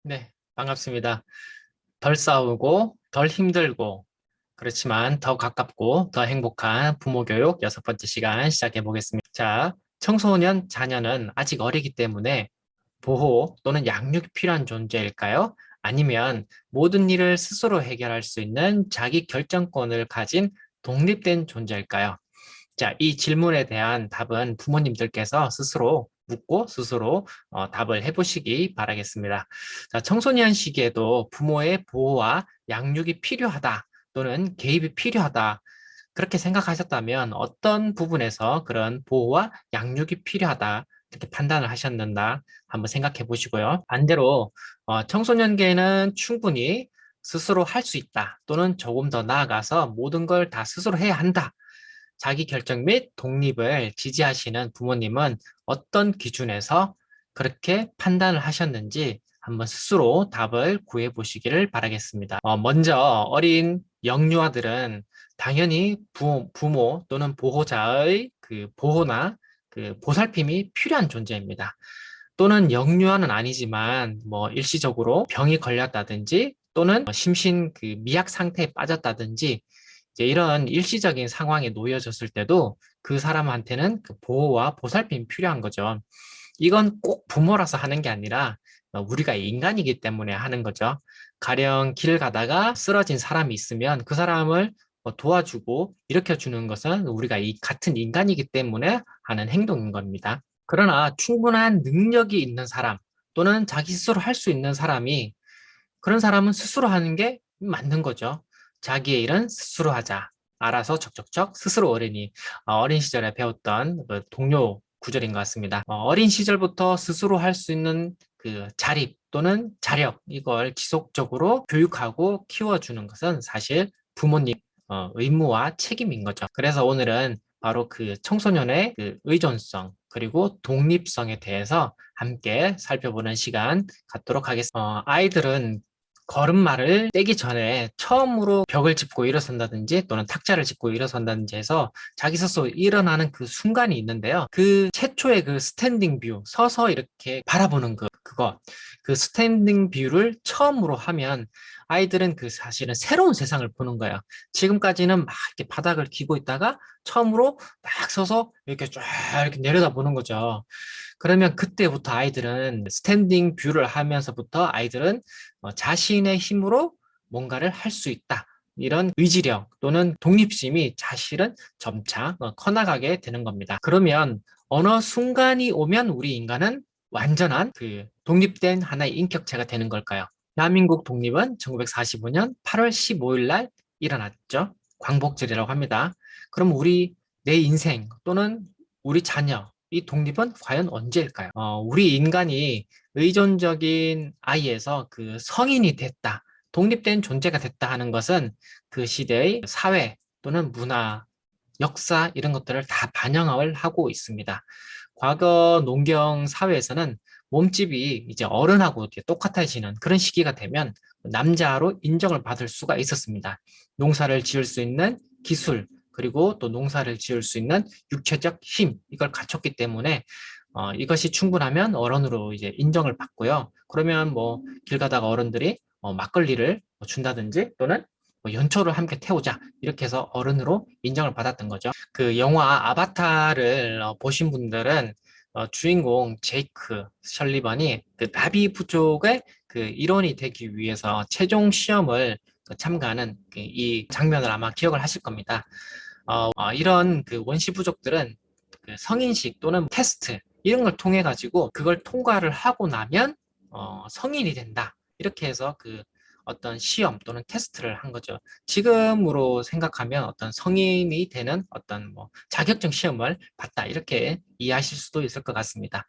네, 반갑습니다. 덜 싸우고, 덜 힘들고, 그렇지만 더 가깝고, 더 행복한 부모 교육 6번째 시간 시작해 보겠습니다. 자, 청소년 자녀는 아직 어리기 때문에 보호 또는 양육이 필요한 존재일까요? 아니면 모든 일을 스스로 해결할 수 있는 자기 결정권을 가진 독립된 존재일까요? 자, 이 질문에 대한 답은 부모님들께서 스스로 묻고 스스로 답을 해보시기 바라겠습니다. 자, 청소년 시기에도 부모의 보호와 양육이 필요하다 또는 개입이 필요하다. 그렇게 생각하셨다면 어떤 부분에서 그런 보호와 양육이 필요하다 이렇게 판단을 하셨는가 한번 생각해 보시고요. 반대로 청소년기에는 충분히 스스로 할 수 있다 또는 조금 더 나아가서 모든 걸 다 스스로 해야 한다. 자기 결정 및 독립을 지지하시는 부모님은 어떤 기준에서 그렇게 판단을 하셨는지 한번 스스로 답을 구해 보시기를 바라겠습니다. 먼저 어린 영유아들은 당연히 부모 또는 보호자의 그 보호나 그 보살핌이 필요한 존재입니다. 또는 영유아는 아니지만 뭐 일시적으로 병이 걸렸다든지 또는 심신 그 미약 상태에 빠졌다든지 이제 이런 일시적인 상황에 놓여졌을 때도 그 사람한테는 그 보호와 보살핌이 필요한 거죠. 이건 꼭 부모라서 하는 게 아니라 우리가 인간이기 때문에 하는 거죠. 가령 길 가다가 쓰러진 사람이 있으면 그 사람을 도와주고 일으켜주는 것은 우리가 같은 인간이기 때문에 하는 행동인 겁니다. 그러나 충분한 능력이 있는 사람 또는 자기 스스로 할 수 있는 사람이 그런 사람은 스스로 하는 게 맞는 거죠. 자기의 일은 스스로 하자. 알아서 척척척 스스로 어린이 어린 시절에 배웠던 그 동료 구절인 것 같습니다. 어린 시절부터 스스로 할 수 있는 그 자립 또는 자력 이걸 지속적으로 교육하고 키워주는 것은 사실 부모님 의무와 책임인 거죠. 그래서 오늘은 바로 그 청소년의 그 의존성 그리고 독립성에 대해서 함께 살펴보는 시간 갖도록 하겠습니다. 아이들은 걸음마를 떼기 전에 처음으로 벽을 짚고 일어선다든지 또는 탁자를 짚고 일어선다든지 해서 자기 스스로 일어나는 그 순간이 있는데요. 그 최초의 그 스탠딩 뷰, 서서 이렇게 바라보는 그 스탠딩 뷰를 처음으로 하면 아이들은 그 사실은 새로운 세상을 보는 거예요. 지금까지는 막 이렇게 바닥을 기고 있다가 처음으로 막 서서 이렇게 쫙 이렇게 내려다보는 거죠. 그러면 그때부터 아이들은 스탠딩 뷰를 하면서부터 아이들은 자신의 힘으로 뭔가를 할 수 있다. 이런 의지력 또는 독립심이 사실은 점차 커나가게 되는 겁니다. 그러면 어느 순간이 오면 우리 인간은 완전한 그 독립된 하나의 인격체가 되는 걸까요? 대한민국 독립은 1945년 8월 15일 날 일어났죠. 광복절이라고 합니다. 그럼 내 인생 또는 우리 자녀, 이 독립은 과연 언제일까요? 우리 인간이 의존적인 아이에서 그 성인이 됐다, 독립된 존재가 됐다 하는 것은 그 시대의 사회 또는 문화, 역사 이런 것들을 다 반영을 하고 있습니다. 과거 농경 사회에서는 몸집이 이제 어른하고 똑같아지는 그런 시기가 되면 남자로 인정을 받을 수가 있었습니다. 농사를 지을 수 있는 기술, 그리고 또 농사를 지을 수 있는 육체적 힘, 이걸 갖췄기 때문에 이것이 충분하면 어른으로 이제 인정을 받고요. 그러면 뭐 길 가다가 어른들이 막걸리를 준다든지 또는 뭐 연초를 함께 태우자 이렇게 해서 어른으로 인정을 받았던 거죠. 그 영화 아바타를 보신 분들은 주인공 제이크 설리번이 그 나비 부족의 그 일원이 되기 위해서 최종 시험을 참가하는 이 장면을 아마 기억을 하실 겁니다. 이런 그 원시 부족들은 그 성인식 또는 테스트 이런 걸 통해 가지고 그걸 통과를 하고 나면 성인이 된다. 이렇게 해서 그 어떤 시험 또는 테스트를 한 거죠. 지금으로 생각하면 어떤 성인이 되는 어떤 뭐 자격증 시험을 봤다. 이렇게 이해하실 수도 있을 것 같습니다.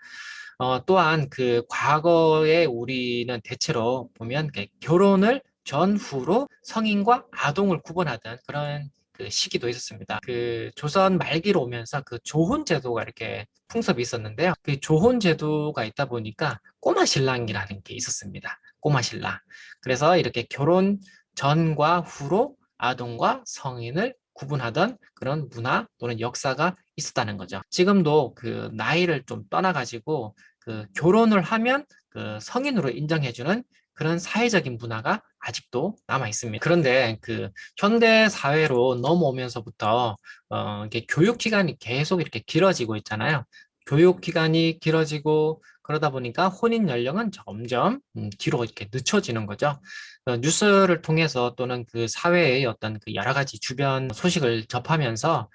또한 그 과거에 우리는 대체로 보면 결혼을 전후로 성인과 아동을 구분하던 그런 그 시기도 있었습니다. 그 조선 말기로 오면서 그 조혼 제도가 이렇게 풍습이 있었는데요. 그 조혼 제도가 있다 보니까 꼬마 신랑이라는 게 있었습니다. 꼬마 신랑. 그래서 이렇게 결혼 전과 후로 아동과 성인을 구분하던 그런 문화 또는 역사가 있었다는 거죠. 지금도 그 나이를 좀 떠나가지고 그 결혼을 하면 그 성인으로 인정해주는 그런 사회적인 문화가 아직도 남아 있습니다. 그런데 그 현대 사회로 넘어오면서부터 이게 교육 기간이 계속 이렇게 길어지고 있잖아요. 교육 기간이 길어지고 그러다 보니까 혼인 연령은 점점 뒤로 이렇게 늦춰지는 거죠. 뉴스를 통해서 또는 그 사회의 어떤 그 여러 가지 주변 소식을 접하면서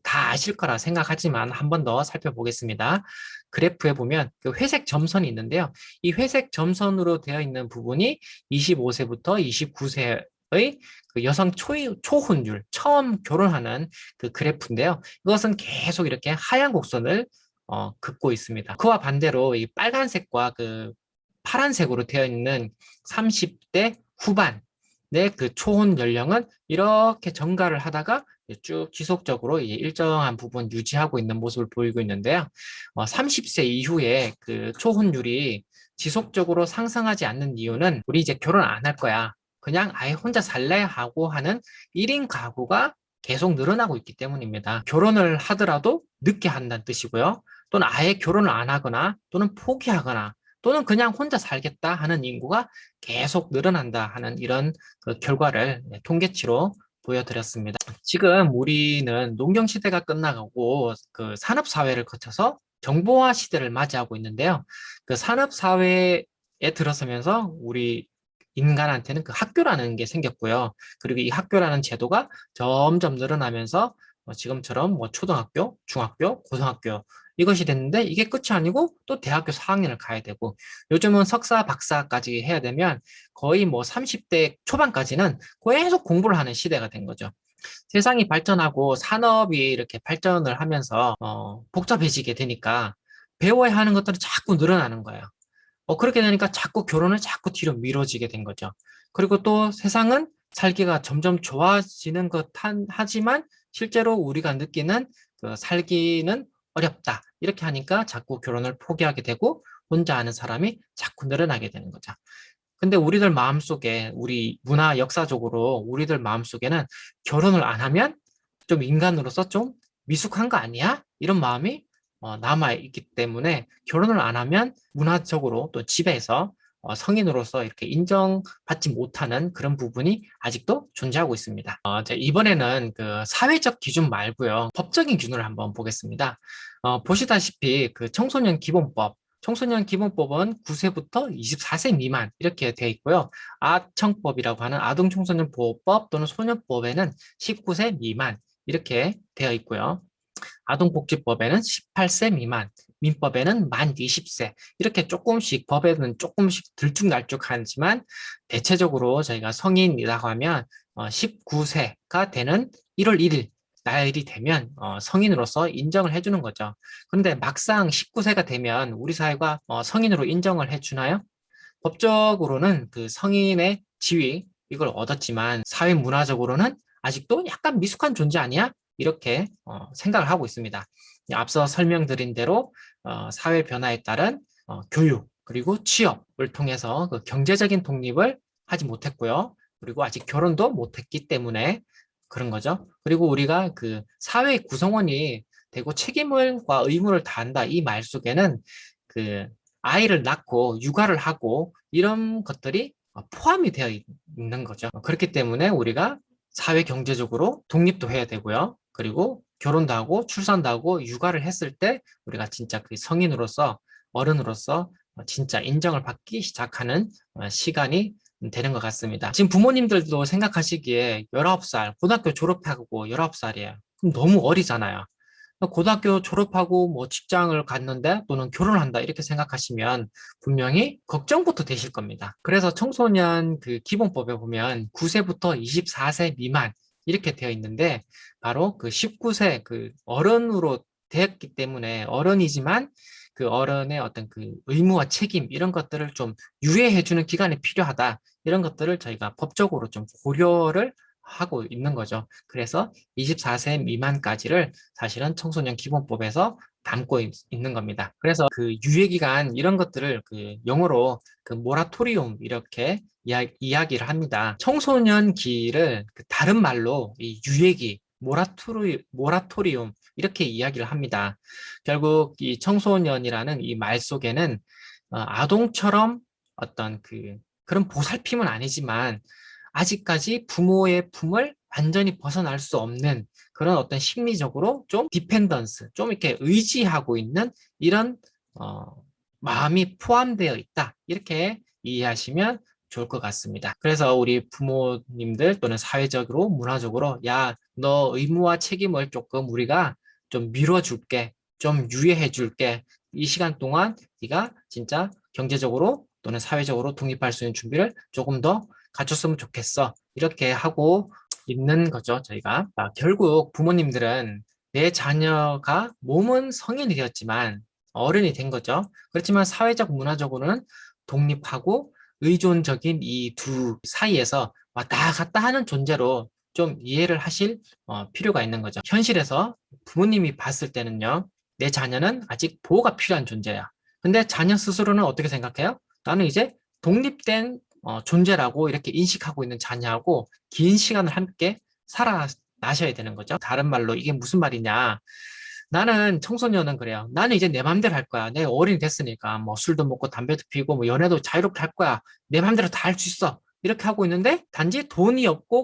다 아실 거라 생각하지만 한 번 더 살펴보겠습니다. 그래프에 보면 그 회색 점선이 있는데요. 이 회색 점선으로 되어 있는 부분이 25세부터 29세의 그 여성 초혼율, 처음 결혼하는 그 그래프인데요. 이것은 계속 이렇게 하얀 곡선을 긋고 있습니다. 그와 반대로 이 빨간색과 그 파란색으로 되어 있는 30대 후반의 그 초혼 연령은 이렇게 증가를 하다가 쭉 지속적으로 이제 일정한 부분 유지하고 있는 모습을 보이고 있는데요. 30세 이후에 그 초혼율이 지속적으로 상승하지 않는 이유는 우리 이제 결혼 안 할 거야. 그냥 아예 혼자 살래 하고 하는 1인 가구가 계속 늘어나고 있기 때문입니다. 결혼을 하더라도 늦게 한다는 뜻이고요. 또는 아예 결혼을 안 하거나 또는 포기하거나 또는 그냥 혼자 살겠다 하는 인구가 계속 늘어난다 하는 이런 그 결과를 통계치로 보여드렸습니다. 지금 우리는 농경 시대가 끝나가고 그 산업 사회를 거쳐서 정보화 시대를 맞이하고 있는데요. 그 산업 사회에 들어서면서 우리 인간한테는 그 학교라는 게 생겼고요. 그리고 이 학교라는 제도가 점점 늘어나면서 지금처럼 뭐 초등학교, 중학교, 고등학교 이것이 됐는데 이게 끝이 아니고 또 대학교 4학년을 가야 되고 요즘은 석사, 박사까지 해야 되면 거의 뭐 30대 초반까지는 계속 공부를 하는 시대가 된 거죠. 세상이 발전하고 산업이 이렇게 발전을 하면서 복잡해지게 되니까 배워야 하는 것들은 자꾸 늘어나는 거예요. 그렇게 되니까 자꾸 결혼을 자꾸 뒤로 미뤄지게 된 거죠. 그리고 또 세상은 살기가 점점 좋아지는 하지만 실제로 우리가 느끼는 그 살기는 어렵다. 이렇게 하니까 자꾸 결혼을 포기하게 되고 혼자 하는 사람이 자꾸 늘어나게 되는 거죠. 근데 우리들 마음속에 우리 문화 역사적으로 우리들 마음속에는 결혼을 안 하면 좀 인간으로서 좀 미숙한 거 아니야? 이런 마음이 남아 있기 때문에 결혼을 안 하면 문화적으로 또 집에서 성인으로서 이렇게 인정받지 못하는 그런 부분이 아직도 존재하고 있습니다. 이번에는 그 사회적 기준 말고요. 법적인 기준을 한번 보겠습니다. 보시다시피 그 청소년 기본법 청소년 기본법은 9세부터 24세 미만 이렇게 되어 있고요. 아청법이라고 하는 아동청소년 보호법 또는 소년법에는 19세 미만 이렇게 되어 있고요. 아동복지법에는 18세 미만, 민법에는 만 20세 이렇게 조금씩 법에는 조금씩 들쭉날쭉하지만 대체적으로 저희가 성인이라고 하면 19세가 되는 1월 1일 날이 되면 성인으로서 인정을 해주는 거죠. 그런데 막상 19세가 되면 우리 사회가 성인으로 인정을 해주나요? 법적으로는 그 성인의 지위 이걸 얻었지만 사회 문화적으로는 아직도 약간 미숙한 존재 아니야? 이렇게 생각을 하고 있습니다. 앞서 설명드린 대로 사회 변화에 따른 교육 그리고 취업을 통해서 그 경제적인 독립을 하지 못했고요. 그리고 아직 결혼도 못했기 때문에 그런 거죠. 그리고 우리가 그 사회 구성원이 되고 책임과 의무를 다한다 이 말 속에는 그 아이를 낳고 육아를 하고 이런 것들이 포함이 되어 있는 거죠. 그렇기 때문에 우리가 사회 경제적으로 독립도 해야 되고요. 그리고 결혼도 하고 출산도 하고 육아를 했을 때 우리가 진짜 그 성인으로서 어른으로서 진짜 인정을 받기 시작하는 시간이 되는 것 같습니다. 지금 부모님들도 생각하시기에 19살, 고등학교 졸업하고 19살이에요. 그럼 너무 어리잖아요. 고등학교 졸업하고 뭐 직장을 갔는데 또는 결혼을 한다 이렇게 생각하시면 분명히 걱정부터 되실 겁니다. 그래서 청소년 그 기본법에 보면 9세부터 24세 미만 이렇게 되어 있는데 바로 그 19세 그 어른으로 되었기 때문에 어른이지만 그 어른의 어떤 그 의무와 책임 이런 것들을 좀 유예해주는 기간이 필요하다. 이런 것들을 저희가 법적으로 좀 고려를 하고 있는 거죠. 그래서 24세 미만까지를 사실은 청소년 기본법에서 담고 있는 겁니다. 그래서 그 유예기간 이런 것들을 그 영어로 그 모라토리움 이렇게 이야기를 합니다. 청소년기를 그 다른 말로 이 유예기, 모라토리움 이렇게 이야기를 합니다. 결국 이 청소년이라는 이 말 속에는 아동처럼 어떤 그 그런 보살핌은 아니지만 아직까지 부모의 품을 완전히 벗어날 수 없는 그런 어떤 심리적으로 좀 디펜던스, 좀 이렇게 의지하고 있는 이런 어, 마음이 포함되어 있다. 이렇게 이해하시면 좋을 것 같습니다. 그래서 우리 부모님들 또는 사회적으로 문화적으로 야, 너 의무와 책임을 조금 우리가 좀 미뤄줄게, 좀 유예해줄게. 이 시간 동안 네가 진짜 경제적으로 또는 사회적으로 독립할 수 있는 준비를 조금 더 갖췄으면 좋겠어. 이렇게 하고 있는 거죠, 저희가. 결국 부모님들은 내 자녀가 몸은 성인이 되었지만 어른이 된 거죠. 그렇지만 사회적 문화적으로는 독립하고 의존적인 이 두 사이에서 왔다 갔다 하는 존재로 좀 이해를 하실 필요가 있는 거죠. 현실에서 부모님이 봤을 때는요, 내 자녀는 아직 보호가 필요한 존재야. 근데 자녀 스스로는 어떻게 생각해요? 나는 이제 독립된 존재라고 이렇게 인식하고 있는 자녀하고 긴 시간을 함께 살아나셔야 되는 거죠. 다른 말로 이게 무슨 말이냐? 나는 청소년은 그래요. 나는 이제 내 맘대로 할 거야. 내가 어른이 됐으니까 뭐 술도 먹고 담배도 피우고 뭐 연애도 자유롭게 할 거야. 내 맘대로 다 할 수 있어. 이렇게 하고 있는데 단지 돈이 없고